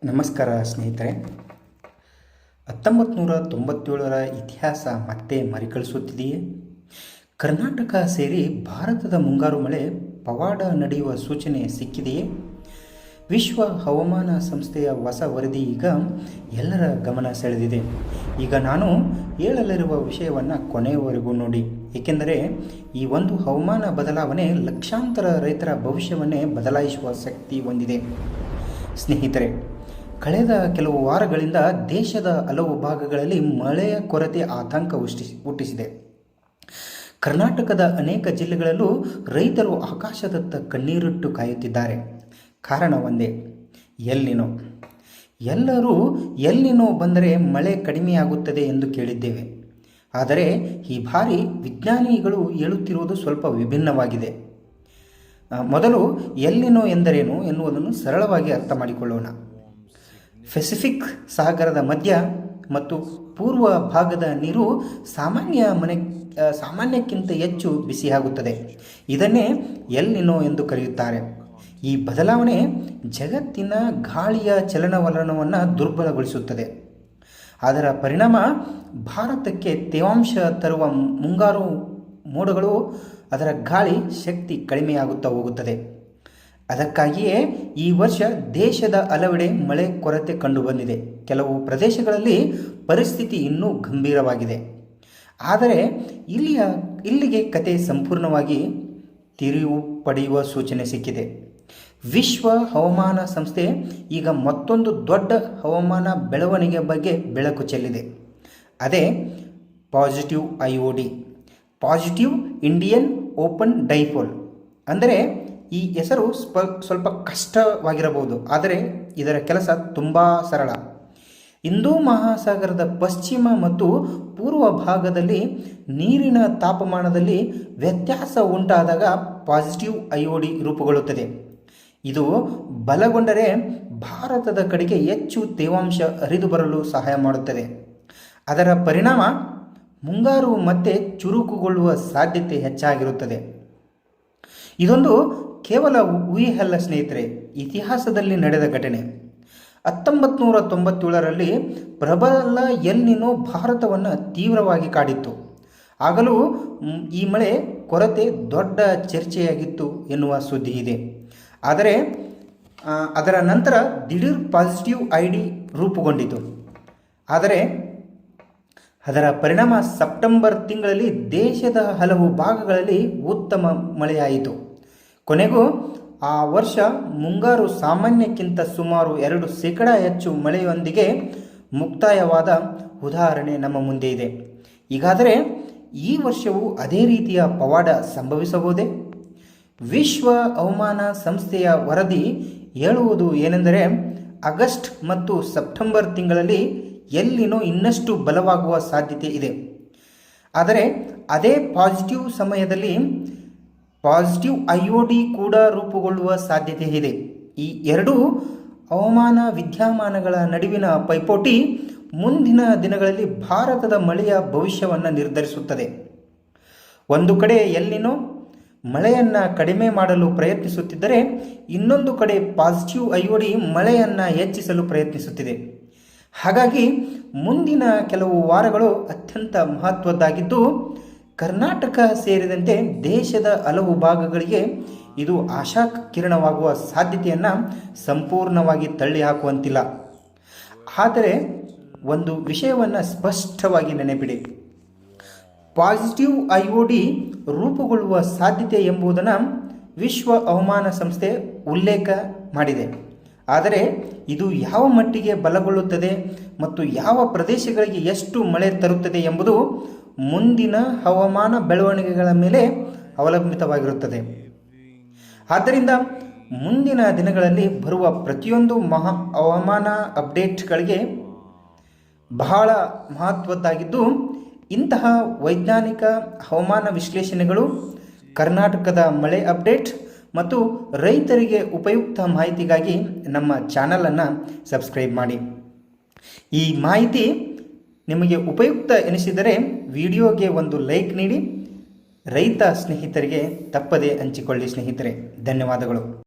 ನಮಸ್ಕಾರ ಸ್ನೇಹಿತರೆ. 1997ರ ಇತಿಹಾಸ ಮತ್ತೆ ಮರುಕಳಿಸುತ್ತಿದೆಯೇ? ಕರ್ನಾಟಕ ಸೇರಿ ಭಾರತದ ಮುಂಗಾರು ಮಳೆ ಪವಾಡ ನಡೆಯುವ ಸೂಚನೆ ಸಿಕ್ಕಿದೆಯೇ? ವಿಶ್ವ ಹವಾಮಾನ ಸಂಸ್ಥೆಯ ಹೊಸ ವರದಿ ಈಗ ಎಲ್ಲರ ಗಮನ ಸೆಳೆದಿದೆ. ಈಗ ನಾನು ಹೇಳಲಿರುವ ವಿಷಯವನ್ನು ಕೊನೆಯವರೆಗೂ ನೋಡಿ, ಏಕೆಂದರೆ ಈ ಒಂದು ಹವಾಮಾನ ಬದಲಾವಣೆ ಲಕ್ಷಾಂತರ ರೈತರ ಭವಿಷ್ಯವನ್ನೇ ಬದಲಾಯಿಸುವ ಶಕ್ತಿ ಹೊಂದಿದೆ. ಸ್ನೇಹಿತರೆ, ಕಳೆದ ಕೆಲವು ವಾರಗಳಿಂದ ದೇಶದ ಹಲವು ಭಾಗಗಳಲ್ಲಿ ಮಳೆಯ ಕೊರತೆ ಆತಂಕ ಹುಟ್ಟಿಸಿದೆ. ಕರ್ನಾಟಕದ ಅನೇಕ ಜಿಲ್ಲೆಗಳಲ್ಲೂ ರೈತರು ಆಕಾಶದತ್ತ ಕಣ್ಣೀರಿಟ್ಟು ಕಾಯುತ್ತಿದ್ದಾರೆ. ಕಾರಣ ಒಂದೇ, ಎಲ್ನಿನೋ. ಎಲ್ಲರೂ ಎಲ್ನಿನೋ ಬಂದರೆ ಮಳೆ ಕಡಿಮೆಯಾಗುತ್ತದೆ ಎಂದು ಕೇಳಿದ್ದೇವೆ. ಆದರೆ ಈ ಬಾರಿ ವಿಜ್ಞಾನಿಗಳು ಹೇಳುತ್ತಿರುವುದು ಸ್ವಲ್ಪ ವಿಭಿನ್ನವಾಗಿದೆ. ಮೊದಲು ಎಲ್ನಿನೋ ಎಂದರೇನು ಎನ್ನುವುದನ್ನು ಸರಳವಾಗಿ ಅರ್ಥ ಮಾಡಿಕೊಳ್ಳೋಣ. ಪೆಸಿಫಿಕ್ ಸಾಗರದ ಮಧ್ಯ ಮತ್ತು ಪೂರ್ವ ಭಾಗದ ನೀರು ಸಾಮಾನ್ಯಕ್ಕಿಂತ ಹೆಚ್ಚು ಬಿಸಿಯಾಗುತ್ತದೆ. ಇದನ್ನೇ ಎಲ್ನಿನೋ ಎಂದು ಕರೆಯುತ್ತಾರೆ. ಈ ಬದಲಾವಣೆ ಜಗತ್ತಿನ ಗಾಳಿಯ ಚಲನವಲನವನ್ನು ದುರ್ಬಲಗೊಳಿಸುತ್ತದೆ. ಅದರ ಪರಿಣಾಮ ಭಾರತಕ್ಕೆ ತೇವಾಂಶ ತರುವ ಮುಂಗಾರು ಮೋಡಗಳು ಅದರ ಗಾಳಿ ಶಕ್ತಿ ಕಡಿಮೆಯಾಗುತ್ತಾ ಹೋಗುತ್ತದೆ. ಅದಕ್ಕಾಗಿಯೇ ಈ ವರ್ಷ ದೇಶದ ಹಲವೆಡೆ ಮಳೆ ಕೊರತೆ ಕಂಡುಬಂದಿದೆ. ಕೆಲವು ಪ್ರದೇಶಗಳಲ್ಲಿ ಪರಿಸ್ಥಿತಿ ಇನ್ನೂ ಗಂಭೀರವಾಗಿದೆ. ಆದರೆ ಇಲ್ಲಿಗೆ ಕತೆ ಸಂಪೂರ್ಣವಾಗಿ ತಿರುವು ಪಡೆಯುವ ಸೂಚನೆ ಸಿಕ್ಕಿದೆ. ವಿಶ್ವ ಹವಾಮಾನ ಸಂಸ್ಥೆ ಈಗ ಮತ್ತೊಂದು ದೊಡ್ಡ ಹವಾಮಾನ ಬೆಳವಣಿಗೆ ಬಗ್ಗೆ ಬೆಳಕು ಚೆಲ್ಲಿದೆ. ಅದೇ positive IOD, positive Indian open dipole. ಅಂದರೆ ಈ ಹೆಸರು ಸ್ವಲ್ಪ ಕಷ್ಟವಾಗಿರಬಹುದು, ಆದರೆ ಇದರ ಕೆಲಸ ತುಂಬ ಸರಳ. ಹಿಂದೂ ಮಹಾಸಾಗರದ ಪಶ್ಚಿಮ ಮತ್ತು ಪೂರ್ವ ಭಾಗದಲ್ಲಿ ನೀರಿನ ತಾಪಮಾನದಲ್ಲಿ ವ್ಯತ್ಯಾಸ ಉಂಟಾದಾಗ ಪಾಸಿಟಿವ್ IOD ರೂಪುಗೊಳ್ಳುತ್ತದೆ. ಇದು ಬಲಗೊಂಡರೆ ಭಾರತದ ಕಡೆಗೆ ಹೆಚ್ಚು ತೇವಾಂಶ ಹರಿದು ಬರಲು ಸಹಾಯ ಮಾಡುತ್ತದೆ. ಅದರ ಪರಿಣಾಮ ಮುಂಗಾರು ಮತ್ತೆ ಚುರುಕುಗೊಳ್ಳುವ ಸಾಧ್ಯತೆ ಹೆಚ್ಚಾಗಿರುತ್ತದೆ. ಇದೊಂದು ಕೇವಲ ಊಹೆಯಲ್ಲ ಸ್ನೇಹಿತರೆ, ಇತಿಹಾಸದಲ್ಲಿ ನಡೆದ ಘಟನೆ. 1997ರಲ್ಲಿ ಪ್ರಬಲ ಎಲ್ನಿನೋ ಭಾರತವನ್ನು ತೀವ್ರವಾಗಿ ಕಾಡಿತ್ತು. ಆಗಲೂ ಈ ಮಳೆ ಕೊರತೆ ದೊಡ್ಡ ಚರ್ಚೆಯಾಗಿತ್ತು ಎನ್ನುವ ಸುದ್ದಿ ಇದೆ. ಆದರೆ ಅದರ ನಂತರ ದಿಢೀರ್ ಪಾಸಿಟಿವ್ ID ರೂಪುಗೊಂಡಿತು. ಆದರೆ ಅದರ ಪರಿಣಾಮ ಸೆಪ್ಟೆಂಬರ್ ತಿಂಗಳಲ್ಲಿ ದೇಶದ ಹಲವು ಭಾಗಗಳಲ್ಲಿ ಉತ್ತಮ ಮಳೆಯಾಯಿತು. ಕೊನೆಗೂ ಆ ವರ್ಷ ಮುಂಗಾರು ಸಾಮಾನ್ಯಕ್ಕಿಂತ ಸುಮಾರು 2% ಹೆಚ್ಚು ಮಳೆಯೊಂದಿಗೆ ಮುಕ್ತಾಯವಾದ ಉದಾಹರಣೆ ನಮ್ಮ ಮುಂದೆ ಇದೆ. ಹೀಗಾದರೆ ಈ ವರ್ಷವೂ ಅದೇ ರೀತಿಯ ಪವಾಡ ಸಂಭವಿಸಬಹುದೇ? ವಿಶ್ವ ಹವಾಮಾನ ಸಂಸ್ಥೆಯ ವರದಿ ಹೇಳುವುದು ಏನೆಂದರೆ, ಆಗಸ್ಟ್ ಮತ್ತು ಸೆಪ್ಟೆಂಬರ್ ತಿಂಗಳಲ್ಲಿ ಎಲ್ನಿನೋ ಇನ್ನಷ್ಟು ಬಲವಾಗುವ ಸಾಧ್ಯತೆ ಇದೆ. ಆದರೆ ಅದೇ ಪಾಸಿಟಿವ್ ಸಮಯದಲ್ಲಿ ಪಾಸಿಟಿವ್ IOD ಕೂಡ ರೂಪುಗೊಳ್ಳುವ ಸಾಧ್ಯತೆ ಇದೆ. ಈ ಎರಡೂ ಹವಾಮಾನ ವಿದ್ಯಮಾನಗಳ ನಡುವಿನ ಪೈಪೋಟಿ ಮುಂದಿನ ದಿನಗಳಲ್ಲಿ ಭಾರತದ ಮಳೆಯ ಭವಿಷ್ಯವನ್ನು ನಿರ್ಧರಿಸುತ್ತದೆ. ಒಂದು ಕಡೆ ಎಲ್ನಿನೋ ಮಳೆಯನ್ನು ಕಡಿಮೆ ಮಾಡಲು ಪ್ರಯತ್ನಿಸುತ್ತಿದ್ದರೆ, ಇನ್ನೊಂದು ಕಡೆ ಪಾಸಿಟಿವ್ IOD ಮಳೆಯನ್ನು ಹೆಚ್ಚಿಸಲು ಪ್ರಯತ್ನಿಸುತ್ತಿದೆ. ಹಾಗಾಗಿ ಮುಂದಿನ ಕೆಲವು ವಾರಗಳು ಅತ್ಯಂತ ಮಹತ್ವದ್ದಾಗಿದ್ದು, ಕರ್ನಾಟಕ ಸೇರಿದಂತೆ ದೇಶದ ಹಲವು ಭಾಗಗಳಿಗೆ ಇದು ಆಶಾ ಕಿರಣವಾಗುವ ಸಾಧ್ಯತೆಯನ್ನು ಸಂಪೂರ್ಣವಾಗಿ ತಳ್ಳಿ ಹಾಕುವಂತಿಲ್ಲ. ಆದರೆ ಒಂದು ವಿಷಯವನ್ನು ಸ್ಪಷ್ಟವಾಗಿ ನೆನಪಿಡಿ, ಪಾಸಿಟಿವ್ IOD ರೂಪುಗೊಳ್ಳುವ ಸಾಧ್ಯತೆ ಎಂಬುದನ್ನು ವಿಶ್ವ ಹವಾಮಾನ ಸಂಸ್ಥೆ ಉಲ್ಲೇಖ ಮಾಡಿದೆ. ಆದರೆ ಇದು ಯಾವ ಮಟ್ಟಿಗೆ ಬಲಗೊಳ್ಳುತ್ತದೆ ಮತ್ತು ಯಾವ ಪ್ರದೇಶಗಳಿಗೆ ಎಷ್ಟು ಮಳೆ ತರುತ್ತದೆ ಎಂಬುದು ಮುಂದಿನ ಹವಾಮಾನ ಬೆಳವಣಿಗೆಗಳ ಮೇಲೆ ಅವಲಂಬಿತವಾಗಿರುತ್ತದೆ. ಆದ್ದರಿಂದ ಮುಂದಿನ ದಿನಗಳಲ್ಲಿ ಬರುವ ಪ್ರತಿಯೊಂದು ಹವಾಮಾನ ಅಪ್ಡೇಟ್ಗಳಿಗೆ ಬಹಳ ಮಹತ್ವದ್ದಾಗಿದ್ದು, ಇಂತಹ ವೈಜ್ಞಾನಿಕ ಹವಾಮಾನ ವಿಶ್ಲೇಷಣೆಗಳು, ಕರ್ನಾಟಕದ ಮಳೆ ಅಪ್ಡೇಟ್ ಮತ್ತು ರೈತರಿಗೆ ಉಪಯುಕ್ತ ಮಾಹಿತಿಗಾಗಿ ನಮ್ಮ ಚಾನಲನ್ನು ಸಬ್ಸ್ಕ್ರೈಬ್ ಮಾಡಿ. ಈ ಮಾಹಿತಿ ನಿಮಗೆ ಉಪಯುಕ್ತ ಎನಿಸಿದರೆ ವಿಡಿಯೋಗೆ ಒಂದು ಲೈಕ್ ನೀಡಿ. ರೈತ ಸ್ನೇಹಿತರಿಗೆ ತಪ್ಪದೇ ಹಂಚಿಕೊಳ್ಳಿ ಸ್ನೇಹಿತರೆ. ಧನ್ಯವಾದಗಳು.